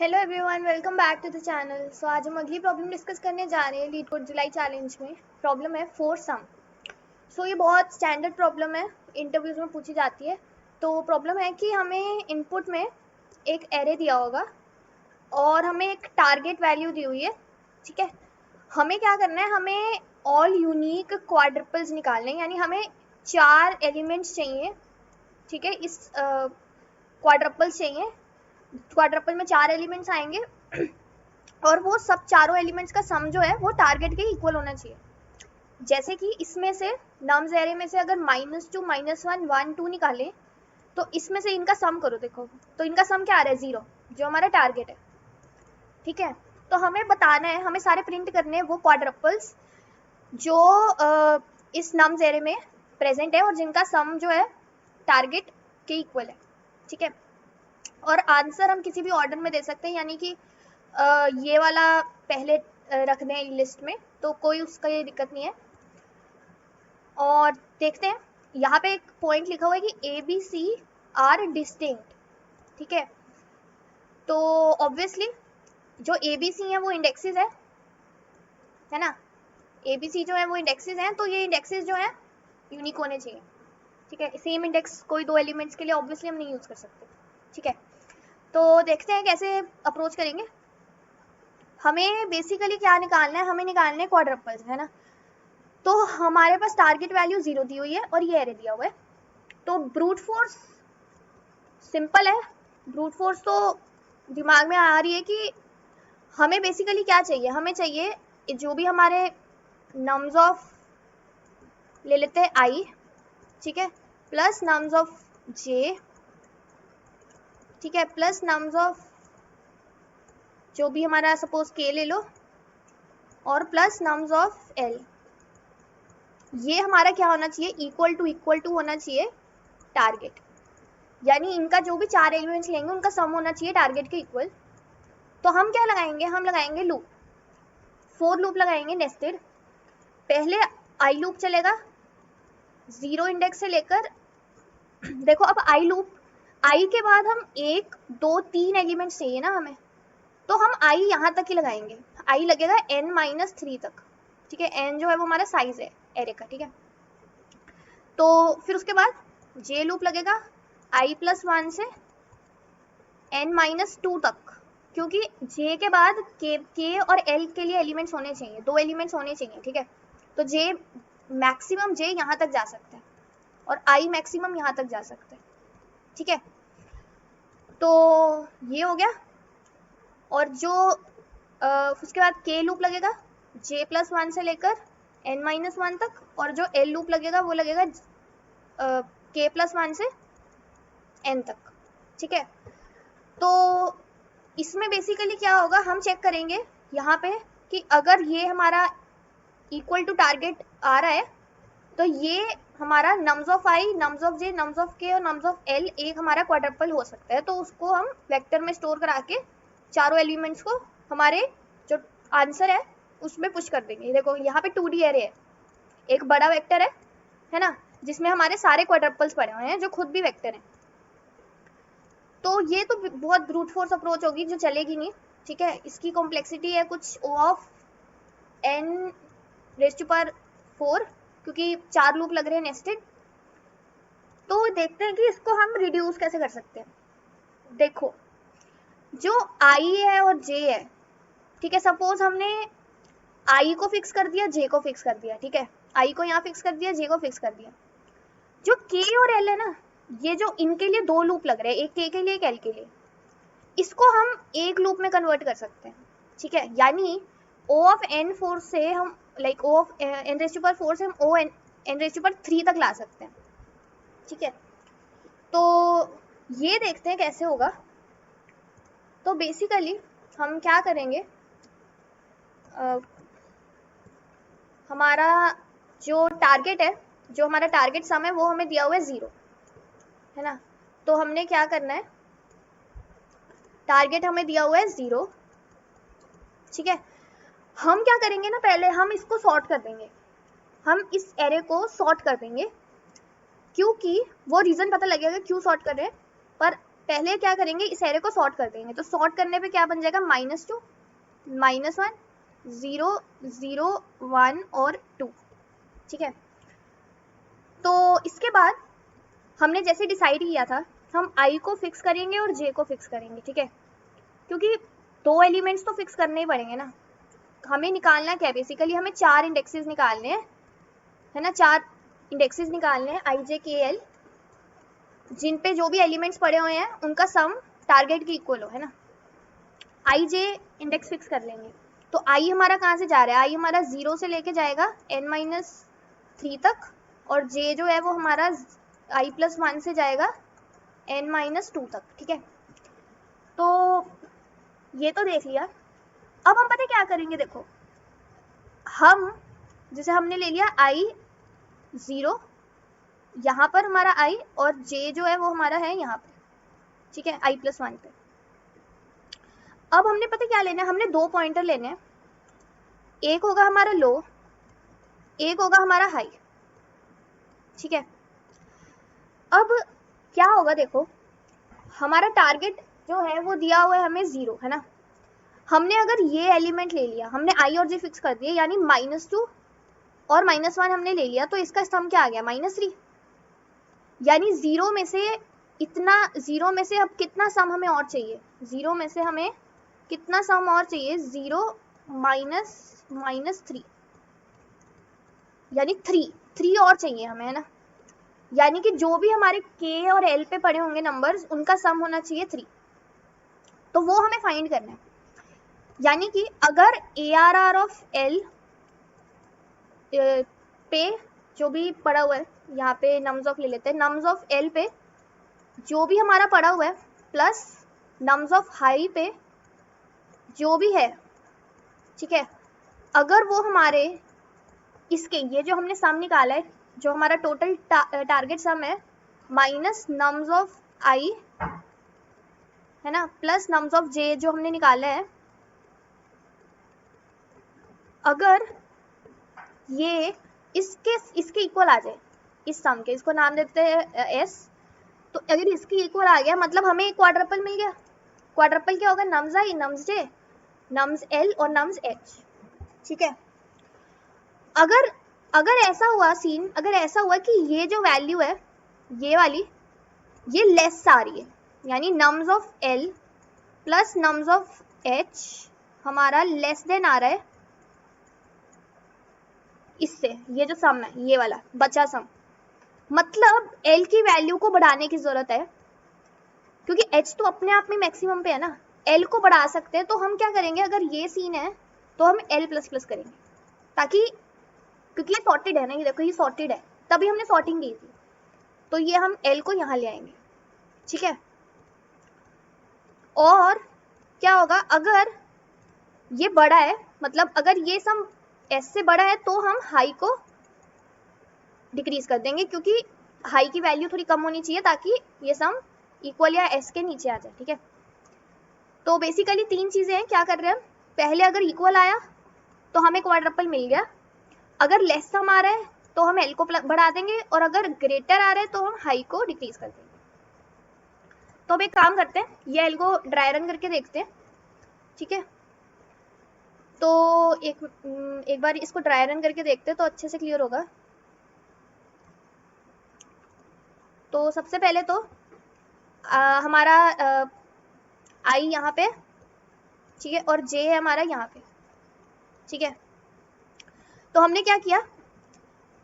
Hello everyone, welcome back to the channel. So आज हम अगली प्रॉब्लम डिस्कस करने जा रहे हैं लीड कोड जुलाई चैलेंज में। प्रॉब्लम है 4 सम। सो ये बहुत स्टैंडर्ड प्रॉब्लम है, इंटरव्यूज में पूछी जाती है। तो प्रॉब्लम है कि हमें इनपुट में एक एरे दिया होगा और हमें एक टारगेट वैल्यू दी हुई है। ठीक है, हमें क्या करना है, हमें ऑल यूनिक क्वाड्रपल्स निकालने हैं, यानी हमें 4 एलिमेंट्स चाहिए। ठीक है, इस क्वाड्रपल्स चाहिए। क्वाड्रपल में 4 एलिमेंट्स आएंगे और वो सब चारों एलिमेंट्स का सम जो है वो टारगेट के इक्वल होना चाहिए। जैसे कि इसमें से नम्स एरे में से अगर -2 -1 1 2 निकालें तो इसमें से इनका सम करो, देखो तो इनका सम क्या आ रहा है, 0, जो हमारा टारगेट है। ठीक है, तो हमें बताना है, हमें सारे प्रिंट करने हैं वो क्वाड्रपल्स जो इस नम्स एरे में प्रेजेंट है और जिनका सम जो है टारगेट के इक्वल है। ठीक है, और आंसर हम किसी भी ऑर्डर में दे सकते हैं, यानी कि ये वाला पहले रख दें लिस्ट में, तो कोई उसका ये दिक्कत नहीं है। और देखते हैं, यहाँ पे एक पॉइंट लिखा हुआ है कि A B C are distinct. ठीक है, तो ऑब्वियसली जो ए बी सी है वो इंडेक्सेस है ना। ए बी सी जो है वो इंडेक्सेस हैं, तो ये इंडेक्सेस जो है यूनिक होने चाहिए। ठीक है, सेम इंडेक्स कोई दो एलिमेंट्स के लिए ऑब्वियसली हम नहीं यूज़ कर सकते। ठीक है, तो देखते हैं कैसे अप्रोच करेंगे। हमें बेसिकली क्या निकालना है, हमें निकालने हैं क्वाड्रपल्स, है ना। तो हमारे पास टारगेट वैल्यू 0 दी हुई है और ये एरे दिया हुआ है। तो ब्रूट फोर्स सिंपल है। ब्रूट फोर्स तो दिमाग में आ रही है कि हमें बेसिकली क्या चाहिए, हमें चाहिए जो भी हमारे नम्स ऑफ ले लेते हैं आई, ठीक है, प्लस नम्स ऑफ जे, ठीक है, प्लस नम्स ऑफ जो भी हमारा सपोज के ले लो, और प्लस नम्स ऑफ एल। ये हमारा क्या होना चाहिए, इक्वल टू होना चाहिए टारगेट, यानी इनका जो भी 4 एलिमेंट्स लेंगे उनका सम होना चाहिए टारगेट के इक्वल। तो हम क्या लगाएंगे, हम लगाएंगे लूप, 4 लूप लगाएंगे नेस्टेड। पहले आई लूप चलेगा 0 इंडेक्स से लेकर देखो अब आई लूप, आई के बाद हम 1 2 3 एलिमेंट्स चाहिए ना हमें, तो हम आई यहाँ तक ही लगाएंगे। आई लगेगा n-3 तक। ठीक है, n जो है वो हमारा साइज है एरे का। ठीक है, तो फिर उसके बाद जे लूप लगेगा i+1 से n-2 तक, क्योंकि j के बाद k और l के लिए एलिमेंट्स होने चाहिए, 2 एलिमेंट्स होने चाहिए। ठीक है, तो j मैक्सिमम j यहाँ तक जा सकता है और i मैक्सिमम यहाँ तक जा सकता है। ठीक है, तो ये हो गया। और जो उसके बाद k लूप लगेगा j+1 से लेकर n-1 तक, और जो l लूप लगेगा वो लगेगा k+1 से n तक। ठीक है, तो इसमें बेसिकली क्या होगा, हम चेक करेंगे यहाँ पे कि अगर ये हमारा इक्वल टू टारगेट आ रहा है तो ये हमारा nums of I, nums of J, nums of के और नम्स ऑफ एल एक हमारा क्वाड्रपल हो सकता है। तो उसको हम वेक्टर में स्टोर करा के चारों एलिमेंट्स को हमारे जो आंसर है उसमें पुश कर देंगे। देखो यहाँ पे 2D एरे है, एक बड़ा वेक्टर है ना, जिसमें हमारे सारे क्वाड्रपल्स पड़े हुए हैं जो खुद भी वेक्टर हैं। तो ये तो बहुत ब्रूट फोर्स अप्रोच होगी जो चलेगी नहीं। ठीक है, इसकी कॉम्प्लेक्सिटी है कुछ O ऑफ n⁴, क्योंकि 4 लूप लग रहे हैं नेस्टेड। तो देखते हैं कि इसको हम रिड्यूस कैसे कर सकते हैं। देखो जो i है और j है, ठीक है, सपोज हमने i को फिक्स कर दिया, j को फिक्स कर दिया। ठीक है, i को यहाँ फिक्स कर दिया, j को फिक्स कर दिया। जो k और l है ना, ये जो इनके लिए 2 लूप लग रहे हैं, एक k के लिए एक l के लिए, इसको हम एक लूप में कन्वर्ट कर सकते हैं। ठीक है, यानी O ऑफ n4 से हम लाइक O ऑफ n⁴ से हम O n⁴ तक ला सकते हैं। ठीक है, तो ये देखते हैं कैसे होगा। तो बेसिकली हम क्या करेंगे, हमारा जो टारगेट है, जो हमारा टारगेट सम है वो हमें दिया हुआ है 0, है ना। तो हमने क्या करना है, टारगेट हमें दिया हुआ है 0। ठीक है, हम क्या करेंगे ना, पहले हम इसको सॉर्ट कर देंगे, हम इस एरे को सॉर्ट कर देंगे, क्योंकि वो रीज़न पता लगेगा क्यों सॉर्ट कर रहे हैं। पर पहले क्या करेंगे, इस एरे को सॉर्ट कर देंगे। तो सॉर्ट करने पे क्या बन जाएगा, -2, -1, 0, 0, 1 और 2। ठीक है, तो इसके बाद हमने जैसे डिसाइड किया था, हम i को फिक्स करेंगे और j को फिक्स करेंगे। ठीक है, क्योंकि 2 एलिमेंट्स तो फिक्स करने ही पड़ेंगे ना। हमें निकालना क्या है, बेसिकली हमें 4 इंडेक्सेस निकालने हैं, है ना। 4 इंडेक्सेस निकालने हैं i, j, k, l, जिन पे जो भी एलिमेंट्स पड़े हुए हैं उनका सम टारगेट के इक्वल हो, है ना। i, j इंडेक्स फिक्स कर लेंगे। तो i हमारा कहाँ से जा रहा है, i हमारा 0 से लेके जाएगा n-3 तक, और j जो है वो हमारा i+1 से जाएगा n-2 तक। ठीक है, तो ये तो देख लिया। अब हम पता क्या करेंगे, देखो हम जैसे हमने ले लिया i 0, यहाँ पर हमारा i, और j जो है वो हमारा है यहाँ पे। ठीक है, i+1 पे। अब हमने पता क्या लेना है, हमने 2 पॉइंटर लेने हैं, एक होगा हमारा लो, एक होगा हमारा हाई। ठीक है, अब क्या होगा, देखो हमारा टारगेट जो है वो दिया हुआ है हमें 0, है ना। हमने अगर ये एलिमेंट ले लिया, हमने i और j फिक्स कर दिए, यानी -2 और -1 हमने ले लिया, तो इसका सम क्या आ गया, -3। यानी 0 में से इतना, 0 में से अब कितना सम हमें और चाहिए, 0 में से हमें कितना सम और चाहिए, 0 -3, यानी 3 और चाहिए हमें, है ना। यानी कि जो भी हमारे k और l पे पड़े होंगे नंबर्स, उनका सम होना चाहिए 3। तो वो हमें फाइंड करना है। यानी कि अगर ARR ऑफ L पे जो भी पड़ा हुआ है, यहाँ पे नम्स ऑफ ले लेते हैं, नम्स ऑफ L पे जो भी हमारा पड़ा हुआ है, प्लस नम्स ऑफ हाई पे जो भी है, ठीक है, अगर वो हमारे इसके, ये जो हमने सम निकाला है, जो हमारा टोटल टारगेट सम है, माइनस नम्स ऑफ आई, है ना, प्लस नम्स ऑफ जे जो हमने निकाला है, अगर ये इसके इक्वल आ जाए, इस सम के, इसको नाम देते हैं एस, तो अगर इसके इक्वल आ गया मतलब हमें एक क्वाड्रपल मिल गया। क्वाड्रपल क्या होगा, नम्स आई, नम्स जे, नम्स एल और नम्स एच। ठीक है, अगर ऐसा हुआ सीन, अगर ऐसा हुआ कि ये जो वैल्यू है, ये वाली, ये लेस आ रही है, यानी nums of L plus nums of H हमारा लेस देन आ रहा है इससे, ये जो सम है, ये वाला बचा सम, मतलब एल की वैल्यू को बढ़ाने की जरूरत है, क्योंकि एच तो अपने आप में मैक्सिमम पे है ना। एल को बढ़ा सकते हैं, तो हम क्या करेंगे, अगर ये सीन है तो हम एल प्लस प्लस करेंगे, ताकि, क्योंकि ये सॉर्टेड है ना, ये देखो ये सॉर्टेड है, तभी हमने सॉर्टिंग की थी, तो ये हम एल को यहाँ ले आएंगे। ठीक है, और क्या होगा, अगर ये बड़ा है, मतलब अगर ये सम एस से बड़ा है, तो हम हाई को डिक्रीज कर देंगे, क्योंकि हाई की वैल्यू थोड़ी कम होनी चाहिए, ताकि ये सम इक्वल या एस के नीचे आ जाए। ठीक है, तो बेसिकली 3 चीजें हैं, क्या कर रहे हैं, पहले अगर इक्वल आया तो हमें क्वाड्रपल मिल गया, अगर लेस सम आ रहा है तो हम एल को बढ़ा देंगे, और अगर ग्रेटर आ रहा है तो हम हाई को डिक्रीज कर देंगे। तो अब एक काम करते हैं, ये एल को ड्राई रन करके देखते हैं। ठीक है, तो एक बार इसको ड्राई रन करके देखते हैं तो अच्छे से क्लियर होगा। तो सबसे पहले तो हमारा आई यहाँ पे, ठीक है, और जे है हमारा यहाँ पे। ठीक है, तो हमने क्या किया,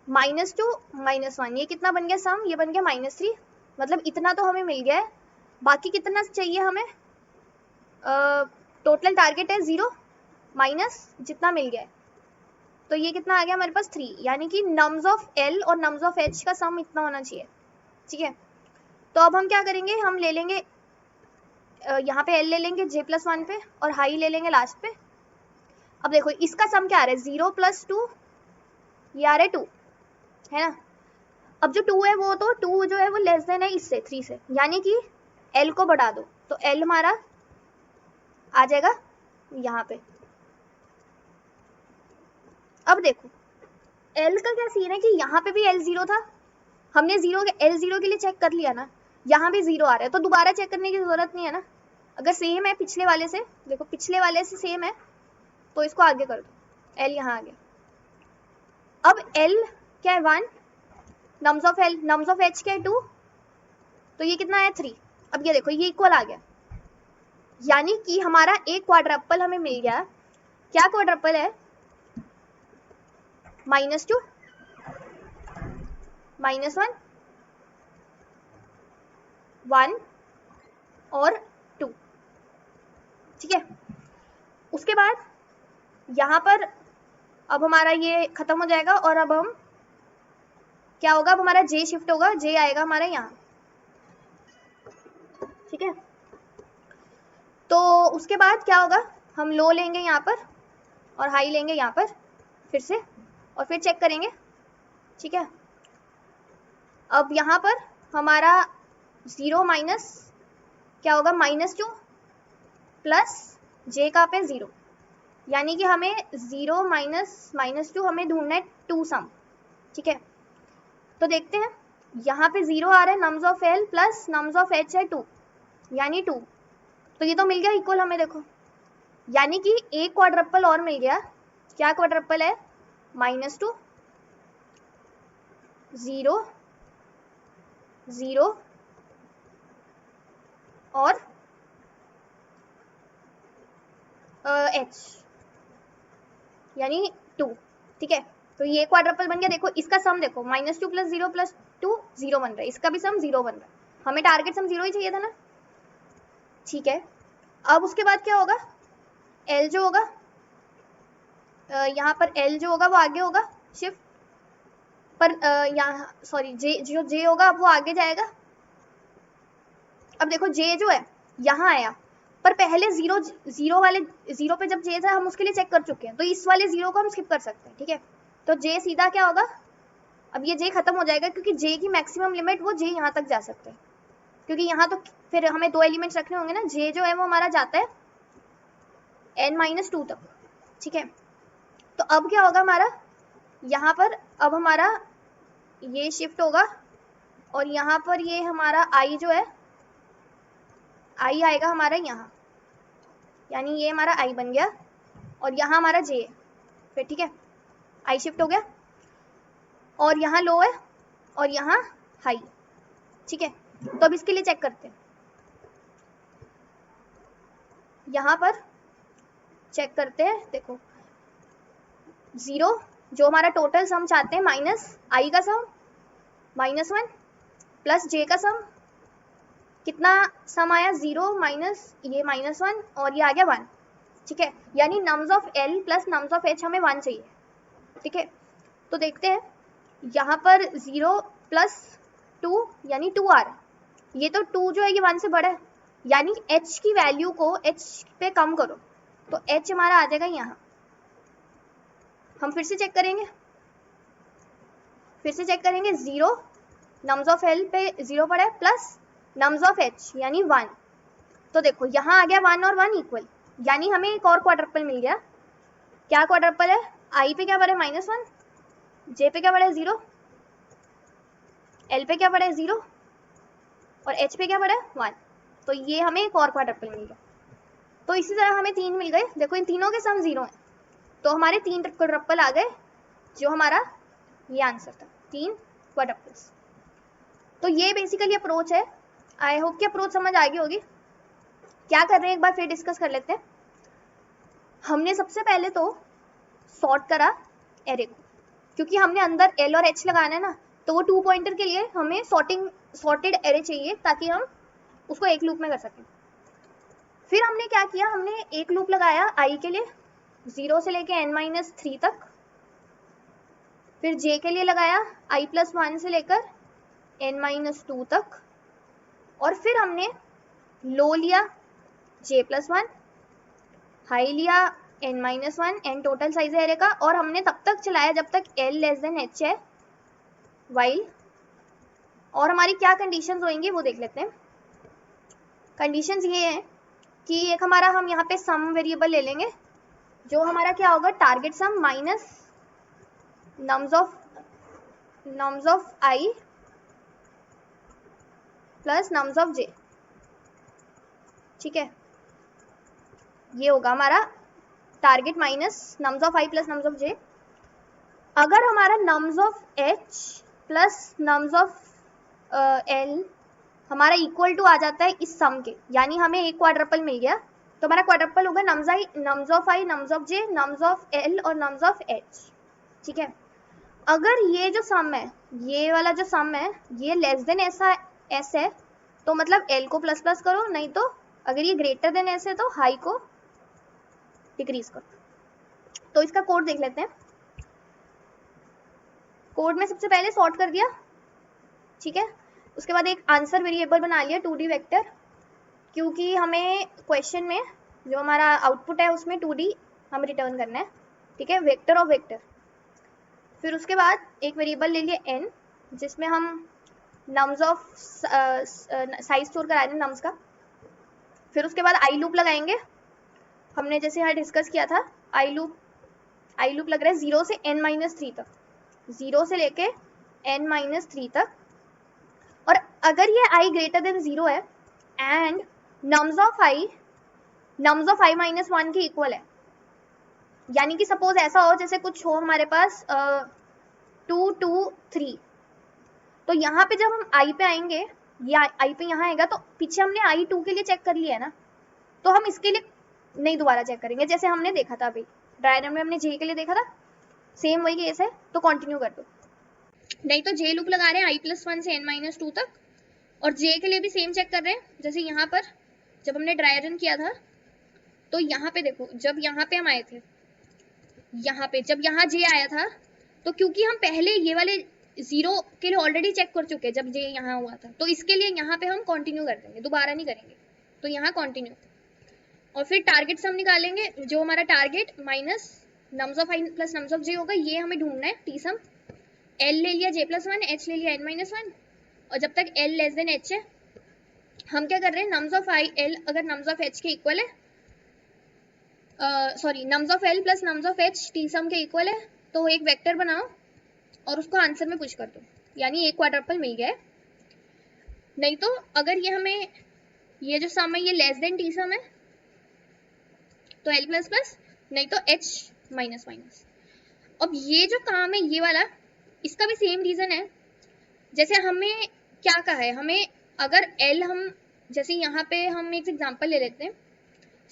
-2 -1, ये कितना बन गया सम, ये बन गया -3, मतलब इतना तो हमें मिल गया है। बाकी कितना चाहिए हमें, टोटल टारगेट है 0 माइनस जितना मिल गया है, तो ये कितना आ गया हमारे पास 3, यानी कि नम्स ऑफ एल और नम्स ऑफ एच का सम इतना होना चाहिए। ठीक है, तो अब हम क्या करेंगे, हम ले लेंगे यहाँ पे एल ले लेंगे j+1 पे, और हाई ले लेंगे लास्ट पे। अब देखो इसका सम क्या आ रहा है, 0 + 2, ये आ रहा है 2, है ना। अब जो 2 है वो, तो 2 जो है वो लेस देन है इससे, 3 से, यानी कि एल को बढ़ा दो, तो एल हमारा आ जाएगा यहाँ पे। अब देखो एल का क्या सीन है कि यहाँ पे भी एल 0 था, हमने एल 0 के लिए चेक कर लिया ना, यहाँ भी 0 आ रहा है, तो दोबारा चेक करने की जरूरत नहीं है ना। अगर सेम है पिछले वाले से, देखो पिछले वाले से सेम है तो इसको आगे कर दो, L यहाँ आ गया। अब L क्या है 1, nums of L, nums of H क्या है 2, तो ये कितना है 3। अब ये देखो ये इक्वल आ गया, यानी कि हमारा एक क्वाड्रपल हमें मिल गया। क्या क्वाड्रपल है, -2, -1, 1 और 2, ठीक है। उसके बाद यहाँ पर अब हमारा ये खत्म हो जाएगा और अब हम क्या होगा, अब हमारा J शिफ्ट होगा, J आएगा हमारा यहाँ, ठीक है। तो उसके बाद क्या होगा, हम लो लेंगे यहाँ पर और हाई लेंगे यहाँ पर फिर से, और फिर चेक करेंगे, ठीक है। अब यहाँ पर हमारा 0 माइनस क्या होगा, -2 प्लस J का पे 0, यानी कि हमें 0 माइनस -2 हमें ढूंढना है 2 सम, ठीक है। तो देखते हैं यहाँ पे 0 आ रहा है, nums of L plus nums of H है 2, यानी 2, तो ये तो मिल गया इक्वल हमें, देखो यानी कि एक क्वाड्रपल और मिल गया। क्या क्वाड्रपल है, -2, 0, 0 और H यानी 2, ठीक है। तो ये क्वाड्रपल बन गया। देखो इसका सम देखो, -2 प्लस 0 प्लस 2 0 बन रहा है, इसका भी सम 0 बन रहा है, हमें टारगेट सम 0 ही चाहिए था ना, ठीक है। अब उसके बाद क्या होगा, L जो होगा यहाँ पर L जो होगा वो आगे होगा शिफ्ट, पर यहाँ सॉरी J होगा अब वो आगे जाएगा। अब देखो J जो है यहाँ आया, पर पहले 0 वाले 0 पे जब J था हम उसके लिए चेक कर चुके हैं, तो इस वाले 0 को हम स्किप कर सकते हैं, ठीक है। तो J सीधा क्या होगा, अब ये J खत्म हो जाएगा क्योंकि J की मैक्सिमम लिमिट वो J यहाँ तक जा सकते हैं, क्योंकि यहाँ तो फिर हमें 2 एलिमेंट्स रखने होंगे ना। J जो है वो हमारा जाता है n-2 तक, ठीक है। तो अब क्या होगा हमारा, यहाँ पर अब हमारा ये शिफ्ट होगा और यहाँ पर ये हमारा I जो है I आएगा हमारा यहाँ, यानी ये हमारा I बन गया और यहाँ हमारा J है फिर, ठीक है। I शिफ्ट हो गया और यहाँ लो है और यहाँ हाई, ठीक है। तो अब इसके लिए चेक करते हैं, यहाँ पर चेक करते हैं, देखो 0 जो हमारा टोटल सम चाहते हैं, माइनस I का सम -1 प्लस J का सम, कितना सम आया 0 माइनस ये -1 और ये आ गया 1, ठीक है। यानी nums of L plus nums of H हमें 1 चाहिए, ठीक है। तो देखते हैं यहाँ पर 0 प्लस 2 यानी 2 आ रहा है, ये तो 2 जो है ये 1 से बड़ा है, यानी H की वैल्यू को H पे कम करो, तो H हमारा आ जाएगा यहाँ। हम फिर से चेक करेंगे, 0 नम्स ऑफ L पे 0 पड़ा है प्लस नम्स ऑफ H यानी 1, तो देखो यहाँ आ गया 1 और 1 इक्वल, यानी हमें एक और क्वाड्रपल मिल गया। क्या क्वाड्रपल है, I पे क्या पड़ा है -1, J पे क्या पड़ा है 0, L पे क्या पड़ा है 0 और H पे क्या पड़ा है 1, तो ये हमें एक और क्वाड्रपल मिल गया। तो इसी तरह हमें 3 मिल गए, देखो इन तीनों के सम 0 है, तो हमारे 3 क्वाड्रपल आ गए, जो हमारा ये आंसर था, 3 क्वाड्रपल्स। तो ये बेसिकली अप्रोच है। आई होप कि अप्रोच समझ आ गई होगी। क्या कर रहे हैं एक बार फिर डिस्कस कर लेते हैं। हमने सबसे पहले तो सॉर्ट करा एरे को, क्योंकि हमने अंदर L और H लगाना है ना, तो वो 2 पॉइंटर के लिए हमें सॉर्टेड एरे चाहिए ताकि हम उसको एक लूप में कर सकें। फिर हमने क्या किया, हमने एक लूप लगाया I के लिए 0 से लेके n-3 तक, फिर J के लिए लगाया I+1 से लेकर n-2 तक, और फिर हमने लो लिया J+1, हाई लिया n-1, n टोटल साइज है एरे का, और हमने तब तक चलाया जब तक L लेस देन H है, वाइल। और हमारी क्या कंडीशंस होंगी वो देख लेते हैं। कंडीशंस ये हैं कि एक हमारा हम यहाँ पे सम वेरिएबल ले लेंगे, जो हमारा क्या होगा, target sum minus nums of I plus nums of J, ठीक है, ये होगा हमारा target minus nums of I plus nums of J. अगर हमारा nums of H plus nums of L हमारा इक्वल टू आ जाता है इस सम के, यानी हमें एक क्वाड्रपल मिल गया, तो हमारा क्वाड्रपल होगा nums of I, nums of J, nums of L और नम्स ऑफ एच, ठीक है। अगर ये जो सम है, ये वाला जो सम है, ये लेस देन ऐसा एस है, तो मतलब एल को प्लस प्लस करो, नहीं तो अगर ये ग्रेटर देन एस है तो हाई को डिक्रीज करो। तो इसका कोड देख लेते हैं। कोड में सबसे पहले सॉर्ट कर दिया, ठीक है, उसके बाद एक आंसर वेरिएबल बना लिया 2D वेक्टर, क्योंकि हमें क्वेश्चन में जो हमारा आउटपुट है उसमें 2D हम रिटर्न करना है, ठीक है, वेक्टर ऑफ वेक्टर। फिर उसके बाद एक वेरिएबल ले लिया n, जिसमें हम नम्स ऑफ साइज स्टोर करा दें नम्स का। फिर उसके बाद आई लूप लगाएंगे, हमने जैसे यहाँ डिस्कस किया था, आई लूप लग रहा है 0 से n-3 तक, 0 से लेके n-3 तक। और अगर ये i ग्रेटर देन 0 है and nums of i minus 1 के इक्वल है, यानी कि सपोज ऐसा हो जैसे कुछ हो हमारे पास 2 2 3, तो यहाँ पे जब हम i पे आएंगे, ये i पे यहाँ आएगा, तो पीछे हमने i2 के लिए चेक कर लिया है ना, तो हम इसके लिए नहीं दोबारा चेक करेंगे, जैसे हमने देखा था अभी डायग्राम में हमने j के लिए देखा था, सेम वही केस है। तो कंटिन्यू कर दो, नहीं तो j लूप लगा रहे हैं i+1 से n-2 तक, और j के लिए भी सेम चेक कर रहे हैं। जैसे यहाँ पर जब हमने ड्राई रन किया था, तो यहाँ पे देखो, जब यहाँ पे हम आए थे, यहाँ पे जब यहाँ j आया था, तो क्योंकि हम पहले ये वाले 0 के लिए ऑलरेडी चेक कर चुके हैं जब j यहाँ हुआ था, तो इसके लिए यहाँ पे हम कंटिन्यू कर देंगे, दोबारा नहीं करेंगे, तो यहाँ कंटिन्यू। और फिर टारगेट सम निकालेंगे, जो हमारा target minus nums of I plus nums of J होगा, ये हमें ढूंढना है टी सम। l ले लिया j+1, h ले लिया n-1, और जब तक l लेस देन h है, हम क्या कर रहे हैं, नम्स ऑफ आई l अगर नम्स ऑफ h के इक्वल है, sorry nums of l plus nums of h T sum के इक्वल है, तो एक वेक्टर बनाओ और उसको आंसर में पुश कर दो, यानी एक क्वाड्रपल मिल गया है। नहीं तो अगर ये हमें ये जो सम है ये लेस देन टी सम है, तो l प्लस प्लस, नहीं तो h माइनस माइनस। अब ये जो काम है ये वाला, इसका भी सेम रीजन है। जैसे हमें क्या कहा है, हमें अगर l हम जैसे यहाँ पे हम एक एग्जांपल ले लेते हैं,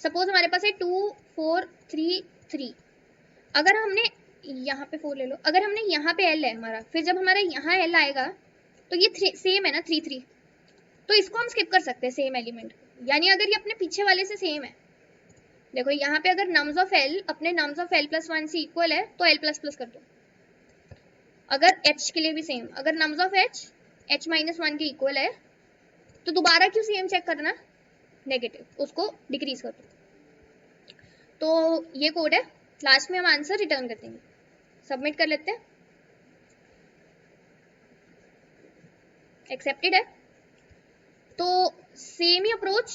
सपोज हमारे पास है 2 4 3 3, अगर हमने यहाँ पे 4 ले लो, अगर हमने यहाँ पे l है हमारा, फिर जब हमारा यहाँ l आएगा तो ये सेम है ना 3 3, तो इसको हम स्किप कर सकते हैं सेम एलिमेंट, यानी अगर ये अपने पीछे वाले से सेम है। देखो यहाँ पे अगर नम्स ऑफ l अपने नम्स ऑफ l+1 से इक्वल है तो l प्लस प्लस कर दो। अगर h के लिए भी सेम, अगर नम्स ऑफ h-1 के इक्वल है, तो दोबारा क्यों सेम चेक करना, नेगेटिव, उसको डिक्रीज कर दो। तो ये कोड है, लास्ट में हम आंसर रिटर्न कर देंगे। सबमिट कर लेते हैं, एक्सेप्टेड है। तो सेम ही अप्रोच,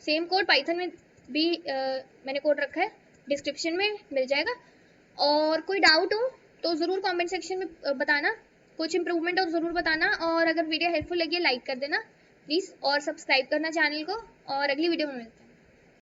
सेम कोड पाइथन में भी मैंने कोड रखा है, डिस्क्रिप्शन में मिल जाएगा। और कोई डाउट हो तो ज़रूर कमेंट सेक्शन में बताना, कुछ इंप्रूवमेंट हो तो ज़रूर बताना, और अगर वीडियो हेल्पफुल लगी लाइक कर देना प्लीज़, और सब्सक्राइब करना चैनल को, और अगली वीडियो में मिलते हैं।